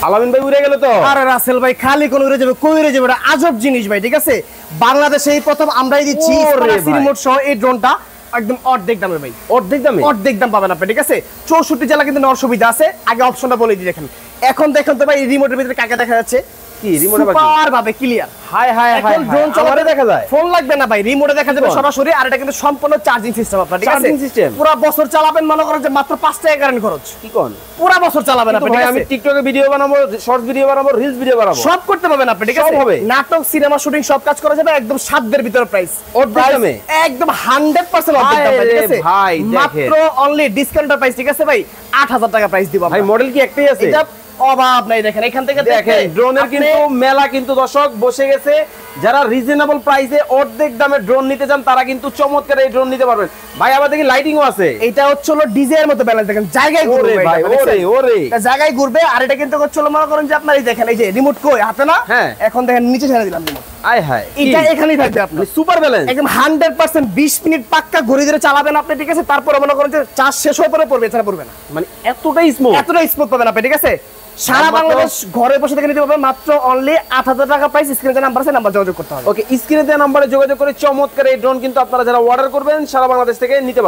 আলামিন ভাই উড়ে গেল তো। আরে রাসেল ভাই খালি কোন উড়ে যাবে, কই উড়ে যাবে, এটা আজব জিনিস ভাই। ঠিক আছে, বাংলাদেশে এই প্রথম আমরাই দিচ্ছি রিমোট সহ এই ড্রোনটা একদম অর্ধেক দামে ভাই। অর্ধেক দামে? অর্ধেক দাম পাবেন আপনি। ঠিক আছে, 64 জেলা কিন্তু নেওয়ার সুবিধা আছে। আগে অপশনটা বলে দিই, দেখেন এখন দেখেন তো ভাই রিমোটের ভিতরে কাকে দেখা যাচ্ছে, কি রিমোট সুপার ভাবে clear. High high high, drone চালাতে দেখা যায়, ফোন লাগবে না ভাই, রিমোটে দেখা যাবে সরাসরি। আর এটা কিন্তু সম্পূর্ণ চার্জিং সিস্টেম আপনার। ঠিক আছে, চার্জিং সিস্টেম পুরো বছর চালাবেন, মনে করেন যে মাত্র 5 টাকা কারেন্ট খরচ। কি কোন পুরো বছর চালাবেন আপনি। ভাই আমি টিকটকে ভিডিও বানাবো, শর্টস ভিডিও বানাবো, রিলস ভিডিও বানাবো, সব করতে পারবেন আপনি। ঠিক আছে, নাটক, সিনেমা শুটিং সব কাজ করা যাবে একদম 7 দিনের ভিতরে। প্রাইস দামে একদম 100% অর্ধেক দাম। ঠিক আছে ভাই, মাত্র অনলি ডিসকাউন্টের প্রাইস। ঠিক আছে ভাই, 8000 টাকা প্রাইস দিব ভাই। মডেল কি একটাই আছে? এটা অভাব নাই। দেখেন এখান থেকে দেখেন ড্রোনের কিন্তু মেলা কিন্তু দর্শক বসে গেছে। যারা রিজনেবল প্রাইসে অর্ধেক দামে ড্রোন নিতে চান তারা কিন্তু চমৎকার এই ড্রোন নিতে পারবেন ভাই। আবার দেখি লাইটিংও আছে। এটা হচ্ছে হলো ডিজে এর মতো ব্যালেন্স, দেখেন জায়গায় ঘুরবে ভাই। এটা জায়গায় ঘুরবে। আর এটা কিন্তু হচ্ছে মনে করেন যে আপনার এই দেখেন এই যে রিমোট কই হাতে না, এখন দেখেন নিচে ছেড়ে দিলাম রিমোট। আয় হায়, এটা এখানেই থাকবে আপনার সুপার ব্যালেন্স একদম 100%। 20 মিনিট পাক্কা ঘুরে ধরে চালাবেন আপনি। ঠিক আছে, তারপরে মনে করেন যে চার্জ শেষ হওয়ার পরে পড়বে, এছাড়া পড়বে না। মানে এতটাই স্মুথ, এতটাই স্মুথ পাবেন আপনি। ঠিক আছে, সারা বাংলাদেশ ঘরে বসে থেকে নিতে পারবেন মাত্র অনলি 8000 টাকা প্রাইস। স্ক্রিনে নাম্বার আছে, নাম্বার যোগাযোগ করতে হবে। ওকে, স্ক্রিনে দেওয়া নম্বরে যোগাযোগ করে চমৎকার এই ড্রোন কিন্তু আপনারা যারা অর্ডার করবেন সারা বাংলাদেশ থেকে নিতে পারবেন।